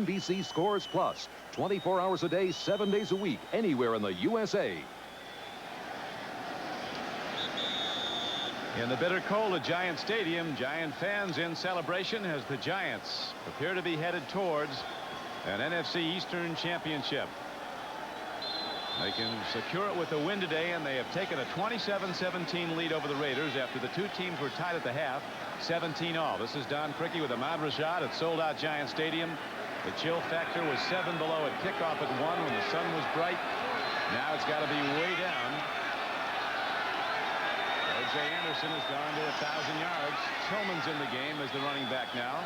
NBC Scores Plus. 24 hours a day, 7 days a week, anywhere in the USA. In the bitter cold at Giant Stadium, Giant fans in celebration as the Giants appear to be headed towards an NFC Eastern Championship. They can secure it with the win today, and they have taken a 27-17 lead over the Raiders after the two teams were tied at the half, 17-all. This is Don Criqui with Ahmad Rashad at sold-out Giant Stadium. The chill factor was 7 below at kickoff at 1 when the sun was bright. Now it's got to be way down. O.J. Anderson has gone to 1,000 yards. Tillman's in the game as the running back now.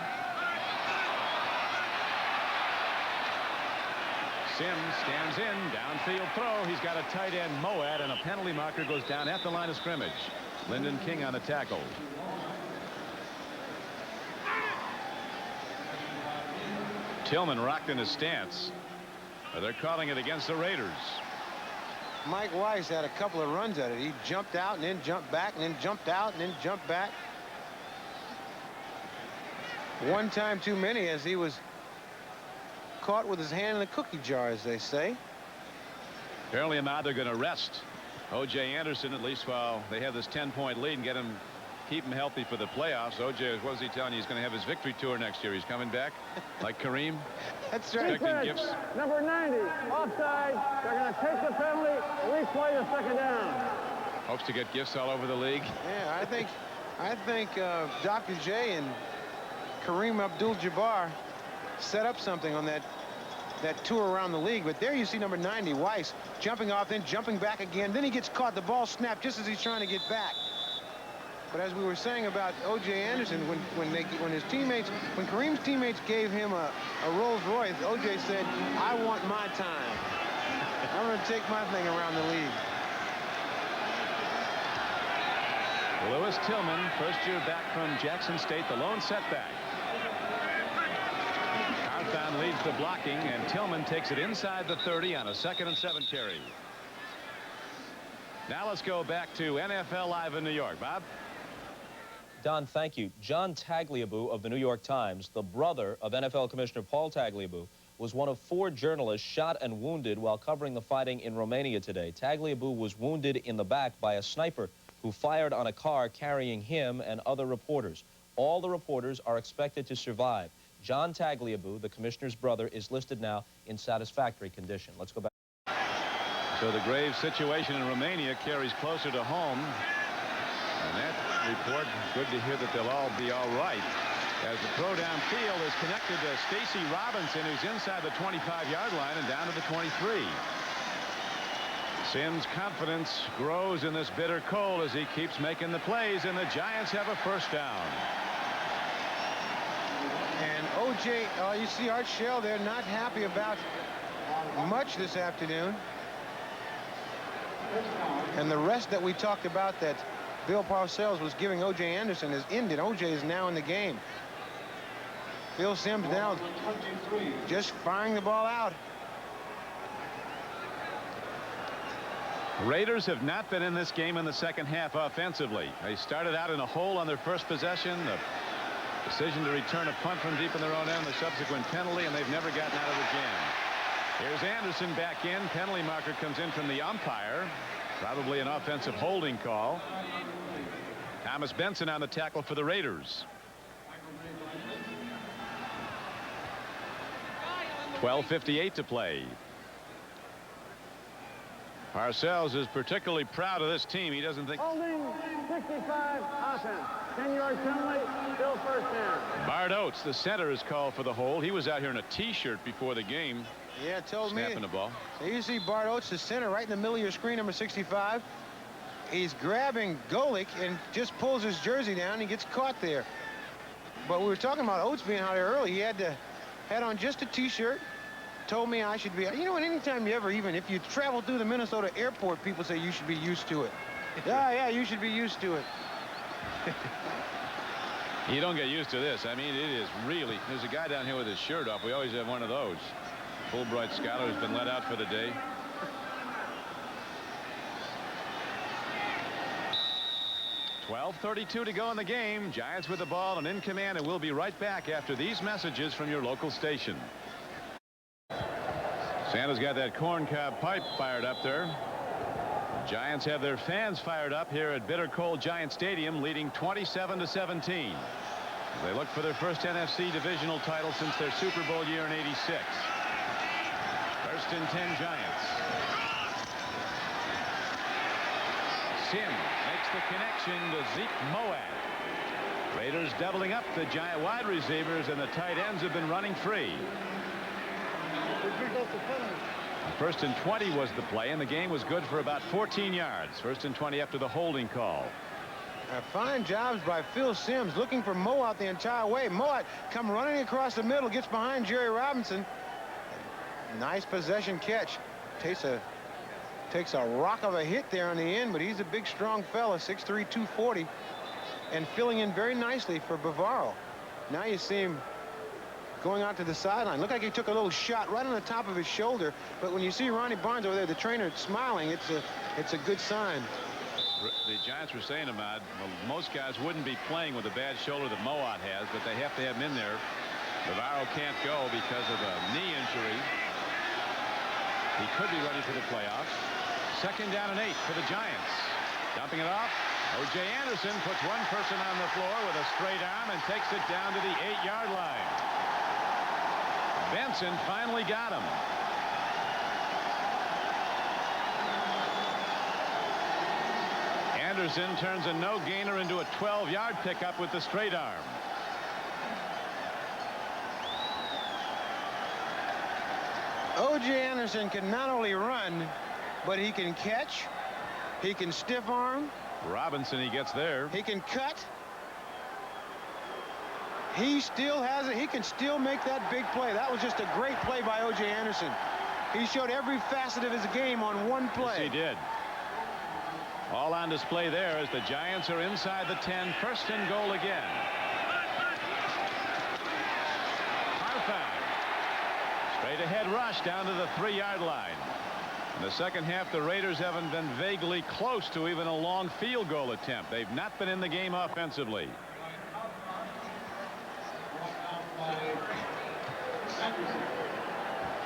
Sims stands in, downfield throw. He's got a tight end, Moad, and a penalty marker goes down at the line of scrimmage. Lyndon King on the tackle. Tillman rocked in his stance. They're calling it against the Raiders. Mike Weiss had a couple of runs at it. He jumped out and then jumped back and then jumped out and then jumped back. One time too many, as he was caught with his hand in the cookie jar, as they say. Apparently, Ahmad, they're going to rest O.J. Anderson at least while they have this 10-point lead and keep him healthy for the playoffs. O.J., what was he telling you? He's going to have his victory tour next year. He's coming back like Kareem. That's right. Gifts. Number 90, offside. They're going to take the penalty, replay the second down. Hopes to get gifts all over the league. Yeah, I think Dr. J and Kareem Abdul-Jabbar set up something on that tour around the league. But there you see number 90, Weiss, jumping off, then jumping back again. Then he gets caught. The ball snapped just as he's trying to get back. But as we were saying about O.J. Anderson, when Kareem's teammates gave him a Rolls Royce, O.J. said, "I want my time. I'm going to take my thing around the league." Lewis Tillman, first year back from Jackson State, the lone setback. Carthon leads the blocking, and Tillman takes it inside the 30 on a 2nd and 7 carry. Now let's go back to NFL Live in New York. Bob? Don, thank you. John Tagliabue of the New York Times, the brother of NFL Commissioner Paul Tagliabue, was one of 4 journalists shot and wounded while covering the fighting in Romania today. Tagliabue was wounded in the back by a sniper who fired on a car carrying him and other reporters. All the reporters are expected to survive. John Tagliabue, the commissioner's brother, is listed now in satisfactory condition. Let's go back. So the grave situation in Romania carries closer to home. And that report, good to hear that they'll all be all right. As the throw downfield is connected to Stacy Robinson, who's inside the 25-yard line and down to the 23. Sims' confidence grows in this bitter cold as he keeps making the plays, and the Giants have a first down. And O.J., you see Art Shell there, not happy about much this afternoon. And the rest that we talked about that Bill Parcells was giving O.J. Anderson has ended. O.J. is now in the game. Phil Simms now just firing the ball out. Raiders have not been in this game in the second half offensively. They started out in a hole on their first possession. The decision to return a punt from deep in their own end, the subsequent penalty, and they've never gotten out of the jam. Here's Anderson back in. Penalty marker comes in from the umpire. Probably an offensive holding call. Thomas Benson on the tackle for the Raiders. 12:58 to play. Parcells is particularly proud of this team. He doesn't think. Holding 65 offense. 10-yard penalty. Still first down. Bart Oates, the center, is called for the hold. He was out here in a T-shirt before the game. Yeah, it told me. Snapping the ball. So you see Bart Oates, the center, right in the middle of your screen, number 65. He's grabbing Golick and just pulls his jersey down. He gets caught there. But we were talking about Oates being out here early. He had on just a T-shirt. Told me I should be. You know, anytime you ever, even if you travel through the Minnesota airport, people say you should be used to it. Yeah, you should be used to it. You don't get used to this. I mean, it is really. There's a guy down here with his shirt off. We always have one of those. Fulbright scholar has been let out for the day. .12:32 to go in the game. Giants with the ball and in command, and we'll be right back after these messages from your local station. Santa's got that corncob pipe fired up there. Giants have their fans fired up here at bitter cold Giant Stadium, leading 27-17. They look for their first NFC divisional title since their Super Bowl year in '86. First and 10 Giants. Sims makes the connection to Zeke Moab. Raiders doubling up the Giant wide receivers, and the tight ends have been running free. First and 20 was the play, and the game was good for about 14 yards. First and 20 after the holding call. Fine jobs by Phil Simms looking for Moat the entire way. Moat come running across the middle, gets behind Jerry Robinson. Nice possession catch. Takes a rock of a hit there on the end, but he's a big, strong fella, 6'3", 240, and filling in very nicely for Bavaro. Now you see him going out to the sideline. Looked like he took a little shot right on the top of his shoulder, but when you see Ronnie Barnes over there, the trainer, smiling, it's a good sign. The Giants were saying about, well, most guys wouldn't be playing with a bad shoulder that Moat has, but they have to have him in there. Bavaro can't go because of a knee injury. He could be ready for the playoffs. Second down and 8 for the Giants. Dumping it off. O.J. Anderson puts one person on the floor with a straight arm and takes it down to the 8-yard line. Benson finally got him. Anderson turns a no-gainer into a 12-yard pickup with the straight arm. O.J. Anderson can not only run, but he can catch, he can stiff arm. Robinson, he gets there. He can cut. He still has it. He can still make that big play. That was just a great play by O.J. Anderson. He showed every facet of his game on one play. Yes, he did. All on display there as the Giants are inside the 10. First and goal again. Hartford. Straight ahead rush down to the 3-yard line. In the second half, the Raiders haven't been vaguely close to even a long field goal attempt. They've not been in the game offensively.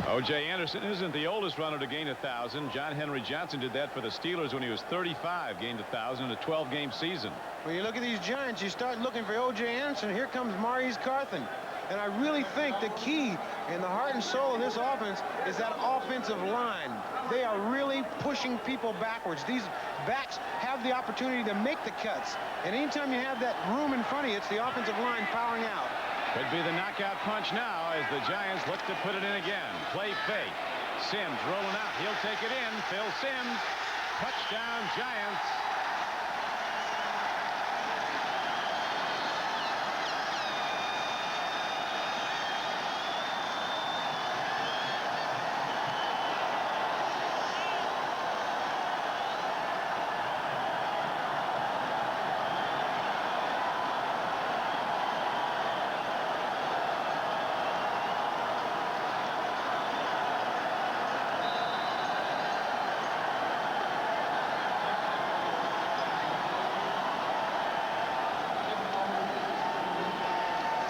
O.J. Anderson isn't the oldest runner to gain 1,000. John Henry Johnson did that for the Steelers when he was 35, gained 1,000 in a 12-game season. When you look at these Giants, you start looking for O.J. Anderson. Here comes Maurice Carthen. And I really think the key and the heart and soul of this offense is that offensive line. They are really pushing people backwards. These backs have the opportunity to make the cuts. And anytime you have that room in front of you, it's the offensive line powering out. Could be the knockout punch now as the Giants look to put it in again. Play fake. Sims rolling out. He'll take it in. Phil Simms. Touchdown, Giants.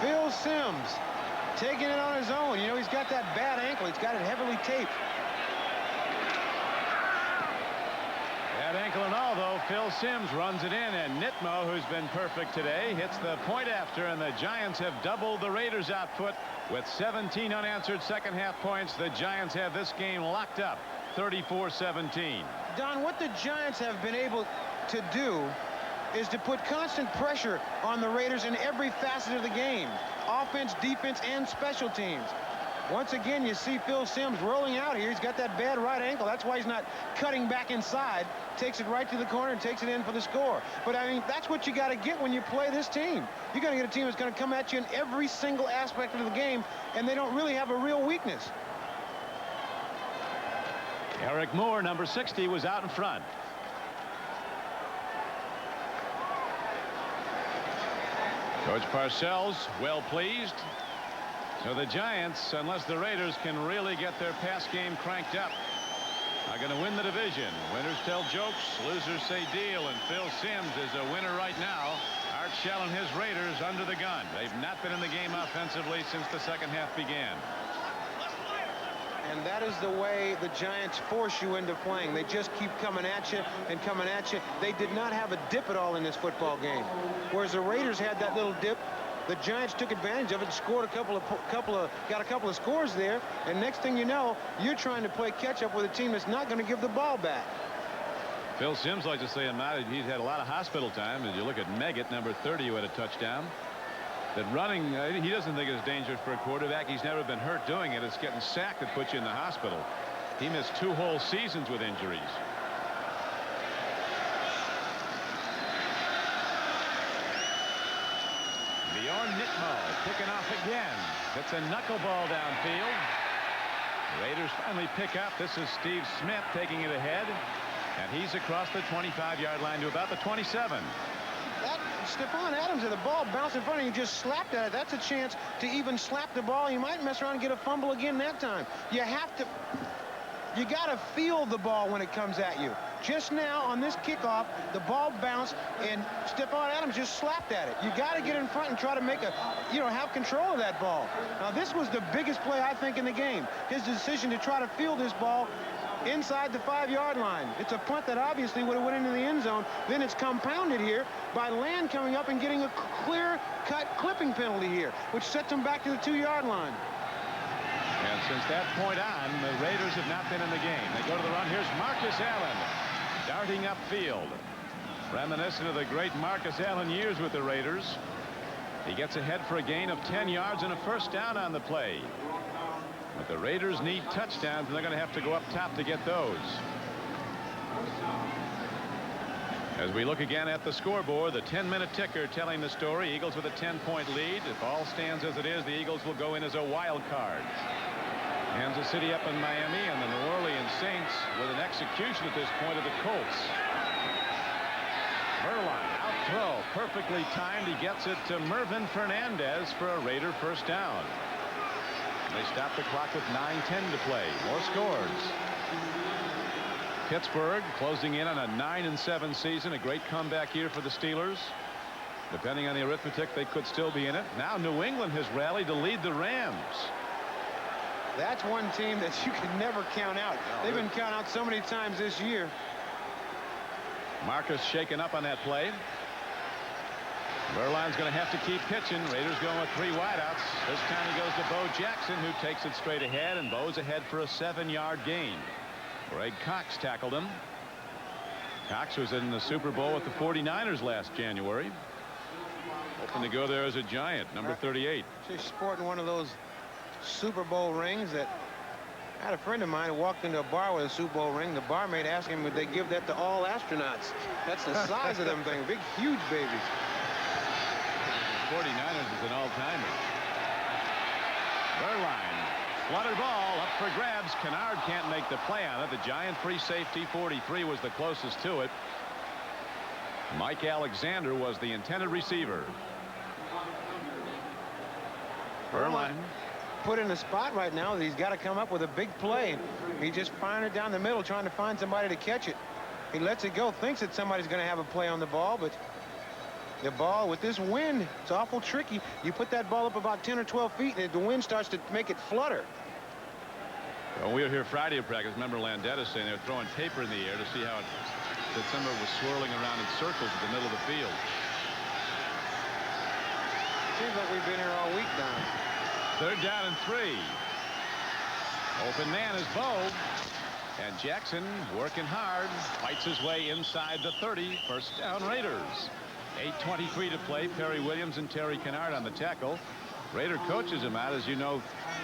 Phil Simms taking it on his own. You know, he's got that bad ankle. He's got it heavily taped. Bad ankle and all, though. Phil Simms runs it in, and Nitmo, who's been perfect today, hits the point after, and the Giants have doubled the Raiders' output with 17 unanswered second-half points. The Giants have this game locked up, 34-17. Don, what the Giants have been able to do is to put constant pressure on the Raiders in every facet of the game. Offense, defense, and special teams. Once again, you see Phil Simms rolling out here. He's got that bad right ankle. That's why he's not cutting back inside. Takes it right to the corner and takes it in for the score. But, I mean, that's what you got to get when you play this team. You're going to get a team that's going to come at you in every single aspect of the game, and they don't really have a real weakness. Eric Moore, number 60, was out in front. Coach Parcells well pleased. So the Giants, unless the Raiders can really get their pass game cranked up, are going to win the division. Winners tell jokes, losers say deal, and Phil Simms is a winner right now. Art Shell and his Raiders under the gun. They've not been in the game offensively since the second half began. And That is the way the Giants force you into playing. They just keep coming at you and coming at you. They did not have a dip at all in this football game. Whereas the Raiders had that little dip, the Giants took advantage of it and scored got a couple of scores there. And next thing you know, you're trying to play catch up with a team that's not going to give the ball back. Phil Simms likes to say he's had a lot of hospital time. As you look at Meggett, number 30, who had a touchdown. That running, he doesn't think it's dangerous for a quarterback. He's never been hurt doing it. It's getting sacked that puts you in the hospital. He missed 2 whole seasons with injuries. Bjorn Nitmo picking off again. It's a knuckleball downfield. The Raiders finally pick up. This is Steve Smith taking it ahead. And he's across the 25-yard line to about the 27. That Stephon Adams had the ball bounced in front of you, just slapped at it. That's a chance to even slap the ball. You might mess around and get a fumble again that time. You got to feel the ball when it comes at you. Just now on this kickoff, the ball bounced and Stephon Adams just slapped at it. You got to get in front and try to make have control of that ball. Now this was the biggest play I think in the game. His decision to try to field this ball inside the 5-yard line. It's a punt that obviously would have went into the end zone. Then it's compounded here by Land coming up and getting a clear-cut clipping penalty here, which sets him back to the 2-yard line. And since that point on, the Raiders have not been in the game. They go to the run. Here's Marcus Allen darting upfield. Reminiscent of the great Marcus Allen years with the Raiders. He gets ahead for a gain of 10 yards and a first down on the play. But the Raiders need touchdowns, and they're going to have to go up top to get those. As we look again at the scoreboard, the 10-minute ticker telling the story. Eagles with a 10-point lead. If all stands as it is, the Eagles will go in as a wild card. Kansas City up in Miami, and the New Orleans Saints with an execution at this point of the Colts. Berline out throw, perfectly timed. He gets it to Mervin Fernandez for a Raider first down. They stop the clock with 9:10 to play. More scores. Pittsburgh closing in on a 9-7 season. A great comeback year for the Steelers. Depending on the arithmetic, they could still be in it. Now New England has rallied to lead the Rams. That's one team that you can never count out. They've been counted out so many times this year. Marcus shaken up on that play. Berline's going to have to keep pitching. Raiders going with 3 wideouts. This time he goes to Bo Jackson, who takes it straight ahead, and Bo's ahead for a 7-yard gain. Greg Cox tackled him. Cox was in the Super Bowl with the 49ers last January. Hoping to go there as a Giant, number 38. She's sporting one of those Super Bowl rings that I had a friend of mine who walked into a bar with a Super Bowl ring. The barmaid asked him, would they give that to all astronauts? That's the size of them things. Big, huge babies. 49ers is an all-timer. Berline, flutter ball up for grabs. Kennard can't make the play on it. The Giant free safety 43 was the closest to it. Mike Alexander was the intended receiver. Berline put in a spot right now that he's got to come up with a big play. He just firing it down the middle, trying to find somebody to catch it. He lets it go, thinks that somebody's going to have a play on the ball, but the ball with this wind, it's awful tricky. You put that ball up about 10 or 12 feet and the wind starts to make it flutter. Well, we were here Friday at practice. Remember Landeta saying they were throwing paper in the air to see how that some of it was swirling around in circles at the middle of the field. Seems like we've been here all week now. 3rd down and 3. Open man is Bo. And Jackson working hard. Fights his way inside the 30. First down Raiders. 8:23 to play. Perry Williams and Terry Kennard on the tackle. Raider coaches him out, as you know,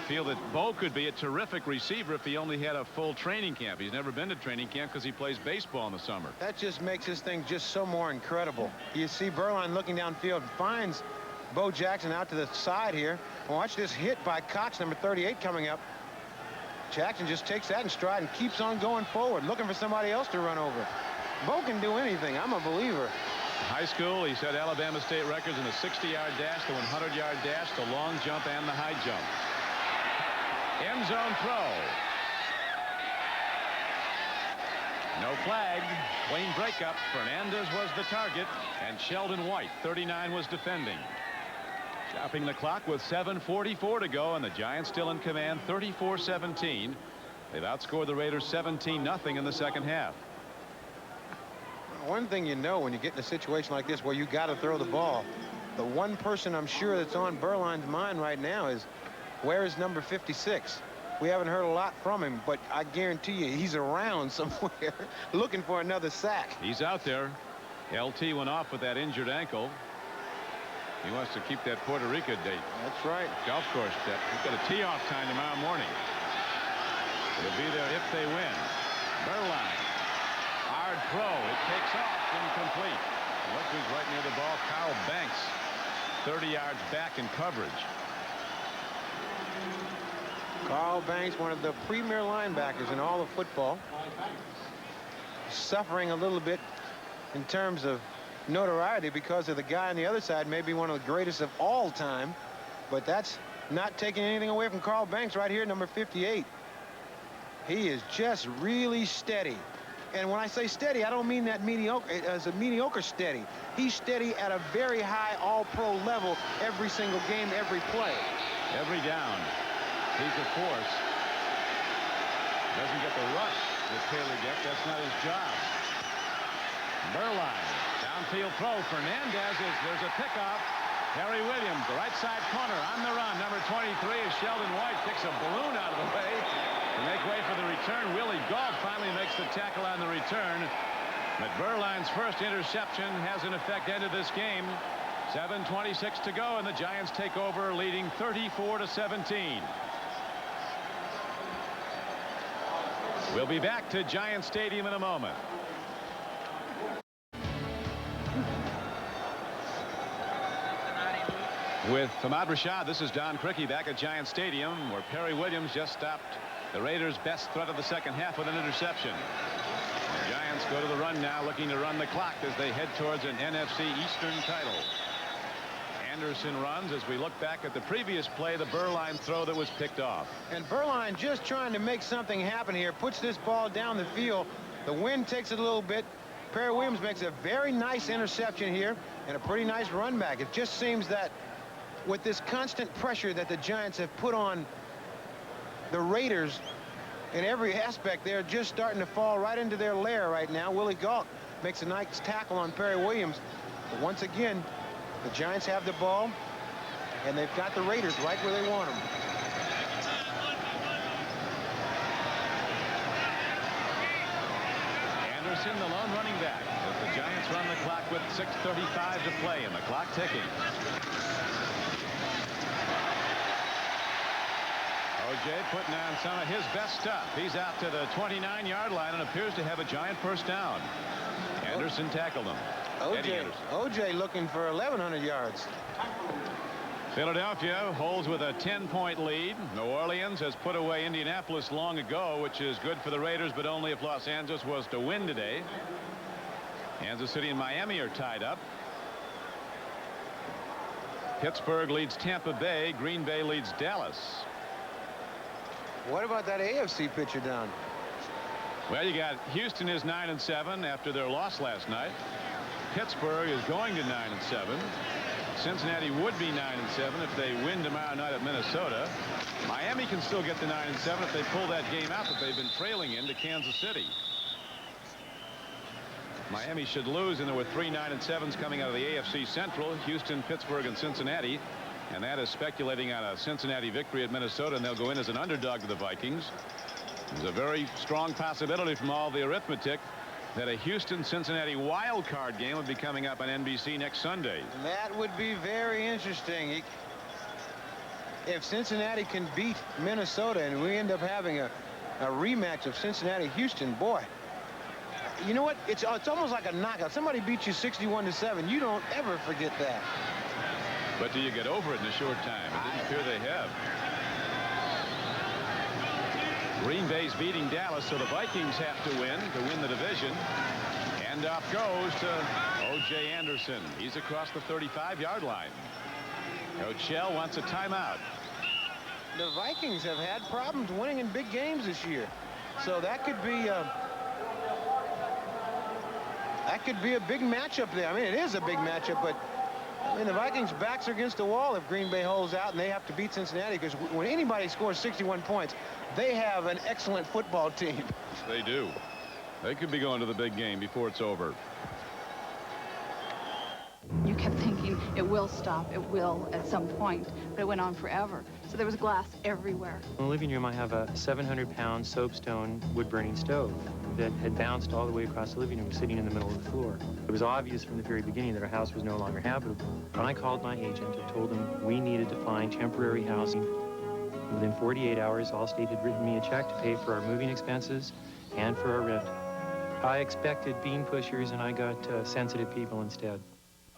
feel that Bo could be a terrific receiver if he only had a full training camp. He's never been to training camp because he plays baseball in the summer. That just makes this thing just so more incredible. You see Berline looking downfield, finds Bo Jackson out to the side here. Watch this hit by Cox, number 38, coming up. Jackson just takes that in stride and keeps on going forward, looking for somebody else to run over. Bo can do anything. I'm a believer. High school, he set Alabama state records in the 60-yard dash, the 100-yard dash, the long jump, and the high jump. End zone throw. No flag. Clean breakup. Fernandez was the target, and Sheldon White, 39, was defending. Stopping the clock with 7:44 to go, and the Giants still in command, 34-17. They've outscored the Raiders 17-0 in the second half. One thing you know when you get in a situation like this where you got to throw the ball, the one person I'm sure that's on Beuerlein's mind right now is, where is number 56? We haven't heard a lot from him, but I guarantee you he's around somewhere looking for another sack. He's out there. LT went off with that injured ankle. He wants to keep that Puerto Rico date. That's right. Golf course that he's got a tee-off time tomorrow morning. He'll be there if they win. Beuerlein. Hard throw. It takes off. Incomplete. Look who's right near the ball. Carl Banks. 30 yards back in coverage. Carl Banks, one of the premier linebackers in all of football. Suffering a little bit in terms of notoriety because of the guy on the other side, maybe one of the greatest of all time. But that's not taking anything away from Carl Banks right here, number 58. He is just really steady. And when I say steady, I don't mean that mediocre as a mediocre steady. He's steady at a very high all-pro level every single game, every play. Every down. He's a force. Doesn't get the rush that Taylor gets. That's not his job. Beuerlein. Downfield throw. Fernandez there's a pickoff. Harry Williams, the right side corner on the run. Number 23 is Sheldon White. Kicks a balloon out of the way to make way for the return. Willie Gault finally makes the tackle on the return. But Beuerlein's first interception has in effect ended this game. 7:26 to go, and the Giants take over, leading 34-17. We'll be back to Giant Stadium in a moment. With Ahmad Rashad, this is Don Criqui back at Giant Stadium, where Perry Williams just stopped the Raiders' best threat of the second half with an interception. The Giants go to the run now, looking to run the clock as they head towards an NFC Eastern title. Anderson runs as we look back at the previous play, the Beuerlein throw that was picked off. And Beuerlein just trying to make something happen here, puts this ball down the field. The wind takes it a little bit. Perry Williams makes a very nice interception here and a pretty nice run back. It just seems that with this constant pressure that the Giants have put on the Raiders in every aspect, they're just starting to fall right into their lair right now. Willie Gault makes a nice tackle on Perry Williams. But once again, the Giants have the ball, and they've got the Raiders right where they want them. Anderson, the lone running back, as the Giants run the clock with 6:35 to play and the clock ticking. O.J. putting on some of his best stuff. He's out to the 29-yard line and appears to have a Giant first down. Anderson tackled him. O.J. looking for 1,100 yards. Philadelphia holds with a 10-point lead. New Orleans has put away Indianapolis long ago, which is good for the Raiders, but only if Los Angeles was to win today. Kansas City and Miami are tied up. Pittsburgh leads Tampa Bay. Green Bay leads Dallas. What about that AFC picture down? Well, you got Houston is 9-7 after their loss last night. Pittsburgh is going to 9-7. Cincinnati would be 9-7 if they win tomorrow night at Minnesota. Miami can still get to 9-7 if they pull that game out that they've been trailing in to Kansas City. Miami should lose, and there were 3 9-7s coming out of the AFC Central: Houston, Pittsburgh, and Cincinnati. And that is speculating on a Cincinnati victory at Minnesota, and they'll go in as an underdog to the Vikings. There's a very strong possibility from all the arithmetic that a Houston-Cincinnati wild card game would be coming up on NBC next Sunday. That would be very interesting. If Cincinnati can beat Minnesota and we end up having a rematch of Cincinnati-Houston, boy, you know what? It's almost like a knockout. Somebody beats you 61-7. You don't ever forget that. But do you get over it in a short time? It didn't appear they have. Green Bay's beating Dallas, so the Vikings have to win the division. And off goes to O.J. Anderson. He's across the 35-yard line. Coach Shell wants a timeout. The Vikings have had problems winning in big games this year, so that could be a big matchup there. I mean, it is a big matchup, but I mean, the Vikings' backs are against the wall if Green Bay holds out and they have to beat Cincinnati, because when anybody scores 61 points, they have an excellent football team. They do. They could be going to the big game before it's over. You kept thinking it will stop, it will at some point, but it went on forever. So there was glass everywhere. In the living room, I have a 700-pound soapstone wood-burning stove that had bounced all the way across the living room, sitting in the middle of the floor. It was obvious from the very beginning that our house was no longer habitable. When I called my agent and told him we needed to find temporary housing, within 48 hours, Allstate had written me a check to pay for our moving expenses and for our rent. I expected bean pushers, and I got sensitive people instead.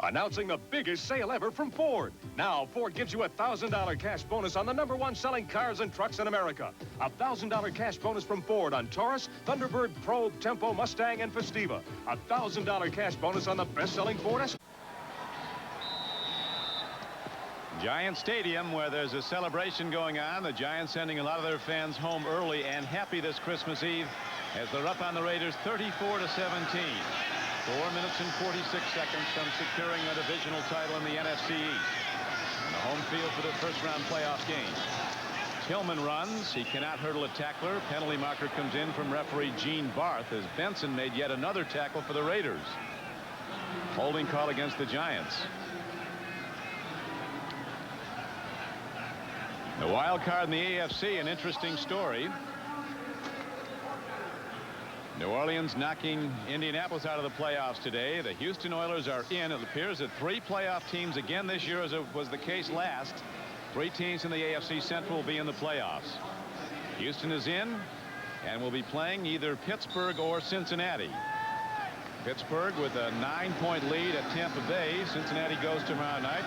Announcing the biggest sale ever from Ford. Now, Ford gives you a $1,000 cash bonus on the #1 selling cars and trucks in America. A $1,000 cash bonus from Ford on Taurus, Thunderbird, Probe, Tempo, Mustang, and Festiva. A $1,000 cash bonus on the best-selling Ford S. Giant Stadium, where there's a celebration going on. The Giants sending a lot of their fans home early and happy this Christmas Eve as they're up on the Raiders 34-17. 4 minutes and 46 seconds from securing a divisional title in the NFC East. And the home field for their first-round playoff game. Tillman runs. He cannot hurdle a tackler. Penalty marker comes in from referee Gene Barth as Benson made yet another tackle for the Raiders. Holding call against the Giants. The wild card in the AFC, an interesting story. New Orleans knocking Indianapolis out of the playoffs today. The Houston Oilers are in. It appears that 3 playoff teams again this year, as it was the case last. 3 teams in the AFC Central will be in the playoffs. Houston is in and will be playing either Pittsburgh or Cincinnati. Pittsburgh with a 9-point lead at Tampa Bay. Cincinnati goes tomorrow night.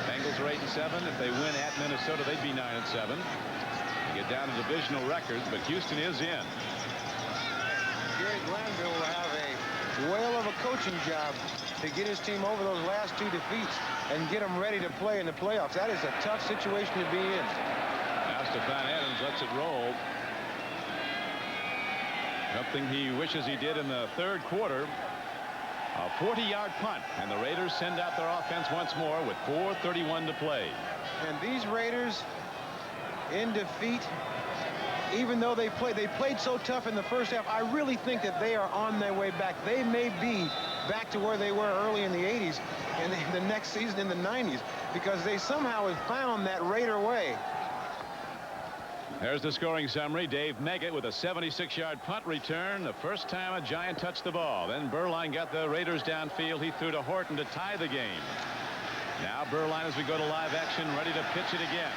Bengals are 8-7. If they win at Minnesota, they'd be 9-7. You get down to divisional records, but Houston is in. Gary Glanville will have a whale of a coaching job to get his team over those last 2 defeats and get them ready to play in the playoffs. That is a tough situation to be in. Now Stephon Adams lets it roll. Something he wishes he did in the 3rd quarter. A 40-yard punt, and the Raiders send out their offense once more with 4:31 to play. And these Raiders in defeat, even though they played so tough in the first half, I really think that they are on their way back. They may be back to where they were early in the 80s and the next season in the 90s, because they somehow have found that Raider way. There's the scoring summary. Dave Meggett with a 76-yard punt return. The first time a Giant touched the ball. Then Berline got the Raiders downfield. He threw to Horton to tie the game. Now Berline, as we go to live action, ready to pitch it again.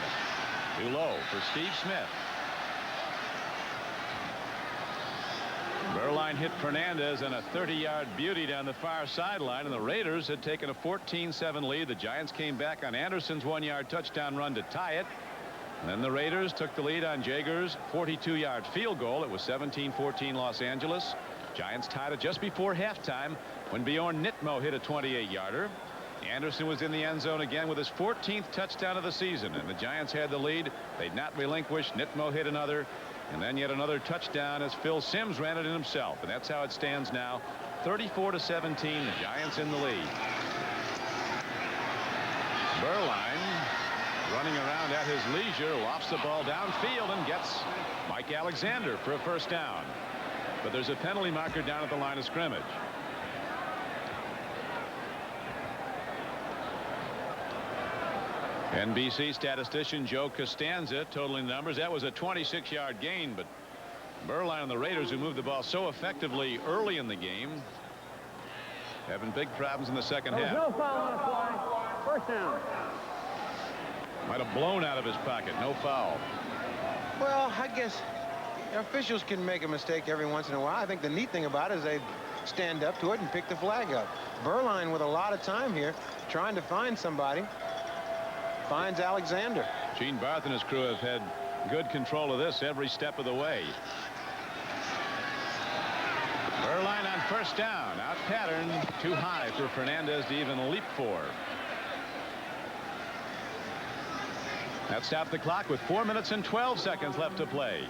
Too low for Steve Smith. Berline hit Fernandez and a 30-yard beauty down the far sideline, and the Raiders had taken a 14-7 lead. The Giants came back on Anderson's 1-yard touchdown run to tie it. And then the Raiders took the lead on Jager's 42-yard field goal. It was 17-14 Los Angeles. Giants tied it just before halftime when Bjorn Nitmo hit a 28-yarder. Anderson was in the end zone again with his 14th touchdown of the season, and the Giants had the lead. They'd not relinquished. Nitmo hit another, and then yet another touchdown as Phil Simms ran it in himself. And that's how it stands now, 34-17. The Giants in the lead. Berline running around at his leisure, lofts the ball downfield and gets Mike Alexander for a first down. But there's a penalty marker down at the line of scrimmage. NBC statistician Joe Costanza totaling the numbers. That was a 26-yard gain, but Berline and the Raiders, who moved the ball so effectively early in the game, having big problems in the second half. No foul on the fly. First down. Might have blown out of his pocket. No foul. Well, I guess officials can make a mistake every once in a while. I think the neat thing about it is they stand up to it and pick the flag up. Berline with a lot of time here trying to find somebody. Finds Alexander. Gene Barth and his crew have had good control of this every step of the way. Berline on first down. Out pattern. Too high for Fernandez to even leap for. That stopped the clock with 4 minutes and 12 seconds left to play.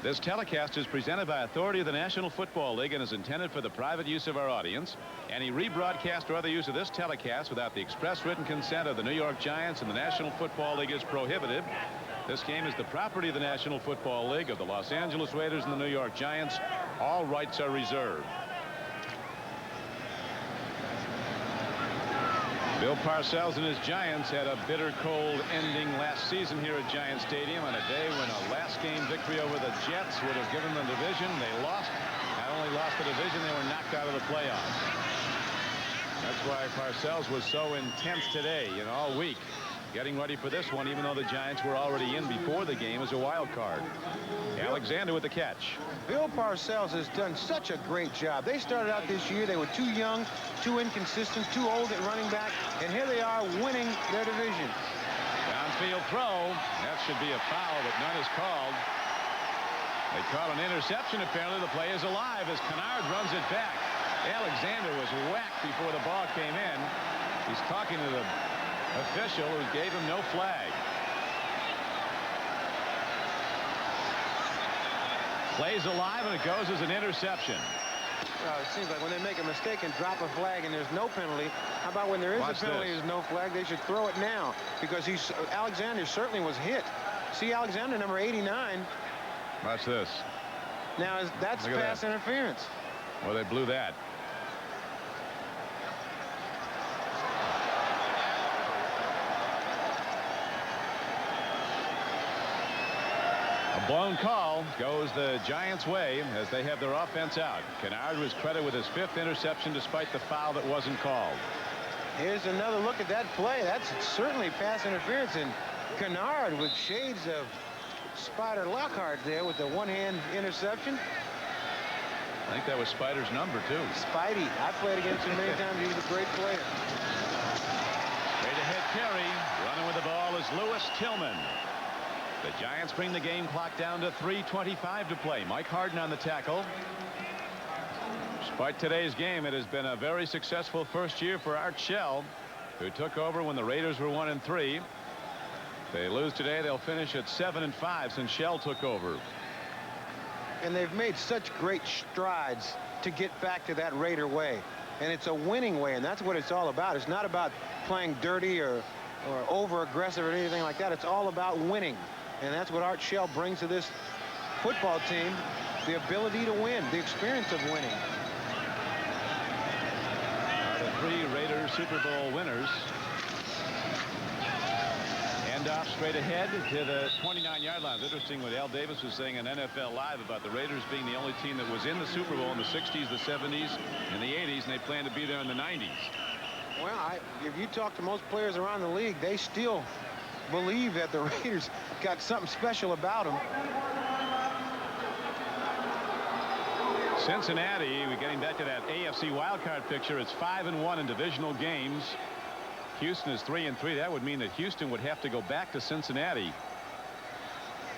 This telecast is presented by authority of the National Football League and is intended for the private use of our audience. Any rebroadcast or other use of this telecast without the express written consent of the New York Giants and the National Football League is prohibited. This game is the property of the National Football League, of the Los Angeles Raiders and the New York Giants. All rights are reserved. Bill Parcells and his Giants had a bitter cold ending last season here at Giant Stadium on a day when a last game victory over the Jets would have given them the division. They lost. Not only lost the division, they were knocked out of the playoffs. That's why Parcells was so intense today and all week, getting ready for this one, even though the Giants were already in before the game as a wild card. Alexander with the catch. Bill Parcells has done such a great job. They started out this year, they were too young, too inconsistent, too old at running back, and here they are winning their division. Downfield throw. That should be a foul, but none is called. They call an interception. Apparently the play is alive as Kennard runs it back. Alexander was whacked before the ball came in. He's talking to the official who gave him no flag. Plays alive, and it goes as an interception. It seems like when they make a mistake and drop a flag and there's no penalty, how about when there is a penalty and there's no flag, they should throw it now, because Alexander certainly was hit. See Alexander, number 89. Watch this. Now that's pass interference. Well, they blew that. A blown call goes the Giants' way as they have their offense out. Kennard was credited with his 5th interception despite the foul that wasn't called. Here's another look at that play. That's certainly pass interference, and Kennard with shades of Spider Lockhart there with the one-hand interception. I think that was Spider's number, too. Spidey. I played against him many times. He was a great player. Straight ahead carry. Running with the ball is Lewis Tillman. The Giants bring the game clock down to 3:25 to play. Mike Harden on the tackle. Despite today's game, it has been a very successful first year for Art Shell, who took over when the Raiders were 1-3. If they lose today, they'll finish at 7-5 since Shell took over. And they've made such great strides to get back to that Raider way. And it's a winning way, and that's what it's all about. It's not about playing dirty or over-aggressive or anything like that. It's all about winning. And that's what Art Shell brings to this football team, the ability to win, the experience of winning. The 3 Raiders Super Bowl winners. Hand off straight ahead to the 29-yard line. It's interesting what Al Davis was saying on NFL Live about the Raiders being the only team that was in the Super Bowl in the 60s, the 70s, and the 80s, and they plan to be there in the 90s. Well, if you talk to most players around the league, they still believe that the Raiders got something special about them. Cincinnati, we're getting back to that AFC wildcard picture. It's 5-1 in divisional games. Houston is 3-3. That would mean that Houston would have to go back to Cincinnati,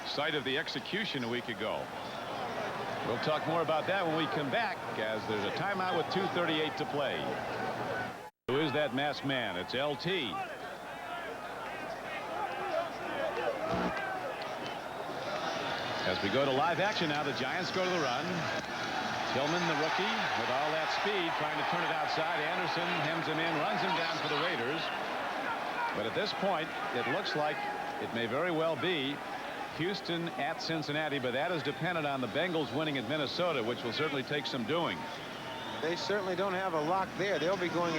site of the execution a week ago. We'll talk more about that when we come back, as there's a timeout with 2:38 to play. Who is that masked man? It's LT. As we go to live action now, the Giants go to the run. Tillman, the rookie, with all that speed, trying to turn it outside. Anderson hems him in, runs him down for the Raiders. But at this point, it looks like it may very well be Houston at Cincinnati, but that is dependent on the Bengals winning at Minnesota, which will certainly take some doing. They certainly don't have a lock there. They'll be going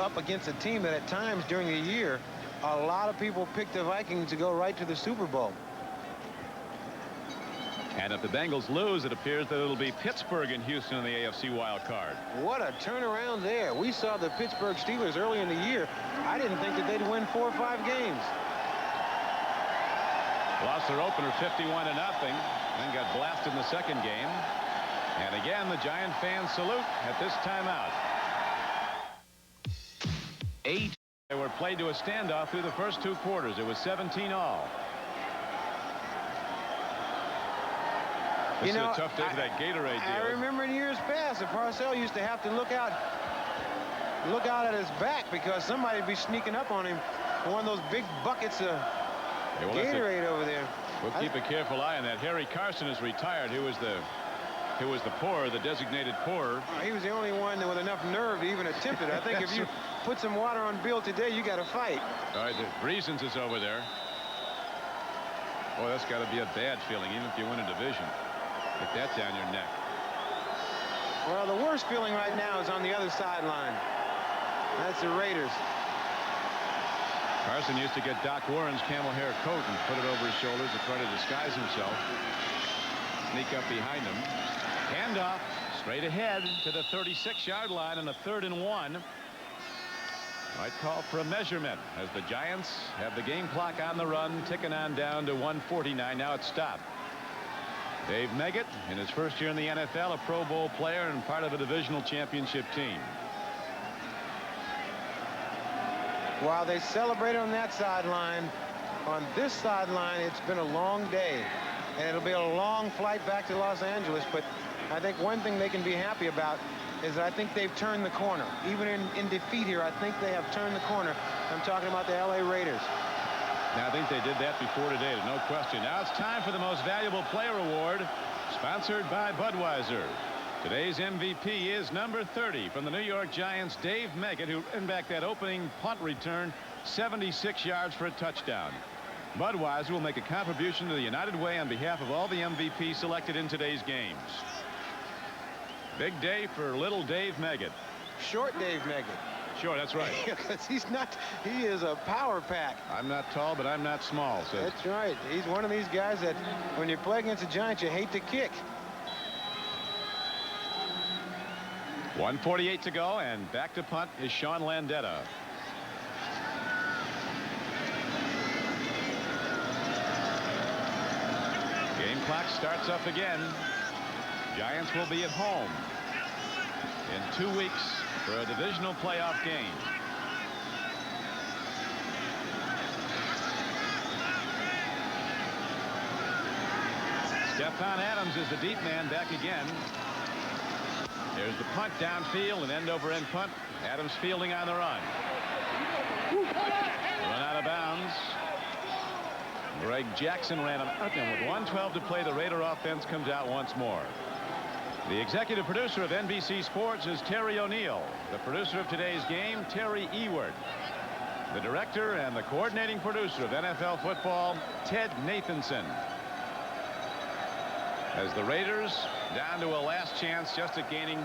up against a team that at times during the year, a lot of people pick the Vikings to go right to the Super Bowl. And if the Bengals lose, it appears that it'll be Pittsburgh and Houston in the AFC wild card. What a turnaround there. We saw the Pittsburgh Steelers early in the year. I didn't think that they'd win 4 or 5 games. Lost their opener 51-0, then got blasted in the second game. And again, the Giant fans salute at this timeout. 8. They were played to a standoff through the first 2 quarters. It was 17-all. This is a tough day for that Gatorade deal. I remember in years past that Parcells used to have to look out at his back because somebody would be sneaking up on him. One of those big buckets of Gatorade over there. We'll keep a careful eye on that. Harry Carson is retired. Who was the pourer, the designated pourer? He was the only one with enough nerve to even attempt it. I think if you put some water on Bill today, you got to fight. All right, the Reasons is over there. Oh, that's got to be a bad feeling, even if you win a division. Get that down your neck. Well, the worst feeling right now is on the other sideline. That's the Raiders. Carson used to get Doc Warren's camel hair coat and put it over his shoulders to try to disguise himself. Sneak up behind him. Handoff straight ahead to the 36-yard line on a 3rd and 1. Might call for a measurement as the Giants have the game clock on the run, ticking on down to 1:49. Now it's stopped. Dave Meggett, in his first year in the NFL, a Pro Bowl player and part of a divisional championship team. While they celebrate on that sideline, on this sideline, it's been a long day. And it'll be a long flight back to Los Angeles. But I think one thing they can be happy about is I think they've turned the corner. Even in defeat here, I think they have turned the corner. I'm talking about the L.A. Raiders. Now, I think they did that before today, no question. Now it's time for the Most Valuable Player Award, sponsored by Budweiser. Today's MVP is number 30 from the New York Giants, Dave Meggett, who ran back that opening punt return 76 yards for a touchdown. Budweiser will make a contribution to the United Way on behalf of all the MVPs selected in today's games. Big day for little Dave Meggett. Short Dave Meggett. Sure, that's right. Because he is a power pack. I'm not tall, but I'm not small. So that's right. He's one of these guys that when you play against the Giants, you hate to kick. 1:48 to go, and back to punt is Sean Landeta. Game clock starts up again. Giants will be at home in 2 weeks for a divisional playoff game. Stephon Adams is the deep man back again. There's the punt downfield, an end-over-end punt. Adams fielding on the run. Run out of bounds. Greg Jackson ran him out, and with 1:12 to play, the Raider offense comes out once more. The executive producer of NBC Sports is Terry O'Neill. The producer of today's game, Terry Ewert. The director and the coordinating producer of NFL football, Ted Nathanson. As the Raiders down to a last chance just at gaining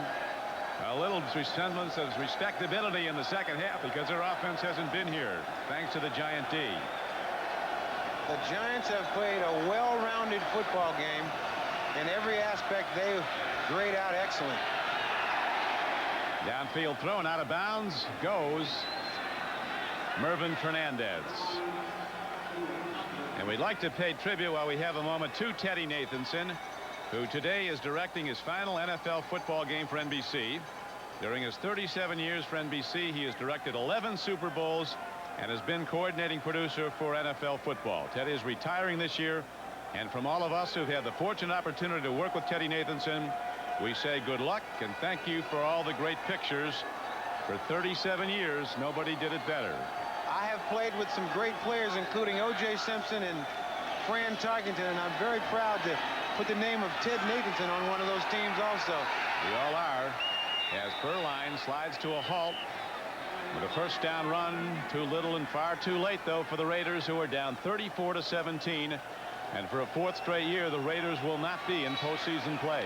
a little semblance of respectability in the second half because their offense hasn't been here thanks to the Giant D. The Giants have played a well-rounded football game. In every aspect, they grade out excellent. Downfield throw and out of bounds goes Mervin Fernandez. And we'd like to pay tribute while we have a moment to Teddy Nathanson, who today is directing his final NFL football game for NBC. During his 37 years for NBC, he has directed 11 Super Bowls and has been coordinating producer for NFL football. Teddy is retiring this year, and from all of us who've had the fortunate opportunity to work with Teddy Nathanson, we say good luck and thank you for all the great pictures. For 37 years, nobody did it better. I have played with some great players, including O.J. Simpson and Fran Tarkenton, and I'm very proud to put the name of Ted Nathanson on one of those teams also. We all are. As Perline slides to a halt with a first down run. Too little and far too late, though, for the Raiders, who are down 34-17. And for a fourth straight year, the Raiders will not be in postseason play.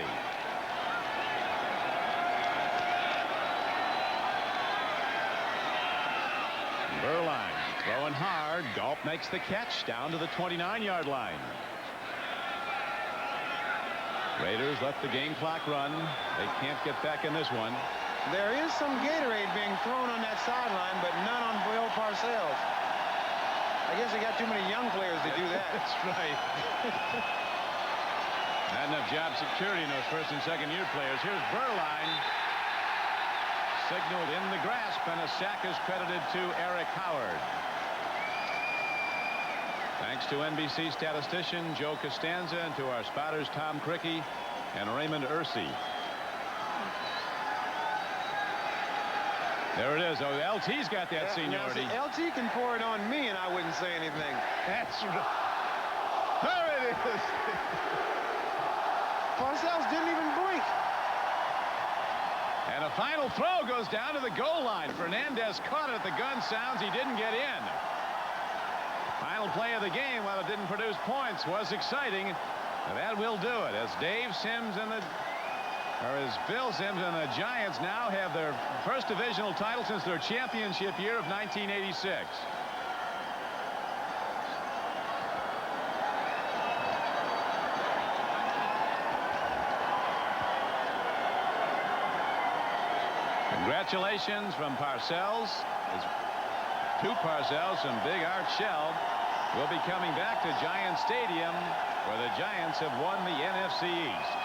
Perline throwing hard. Galt makes the catch down to the 29-yard line. Raiders let the game clock run. They can't get back in this one. There is some Gatorade being thrown on that sideline, but none on Bill Parcells. I guess they got too many young players to do that. That's right. Not enough job security in those first and second year players. Here's Perline. Signaled in the grasp, and a sack is credited to Eric Howard. Thanks to NBC statistician Joe Costanza and to our spotters Tom Crickey and Raymond Ursay. There it is. Oh, LT's got that seniority. LT can pour it on me and I wouldn't say anything. That's right. There it Parcells didn't even blink. And a final throw goes down to the goal line. Fernandez caught it. The gun sounds. He didn't get in. Final play of the game, while it didn't produce points, was exciting. And that will do it as Bill Sims and the Giants now have their first divisional title since their championship year of 1986. Congratulations from Parcells. To Parcells from Big Art Shell. We'll be coming back to Giant Stadium, where the Giants have won the NFC East.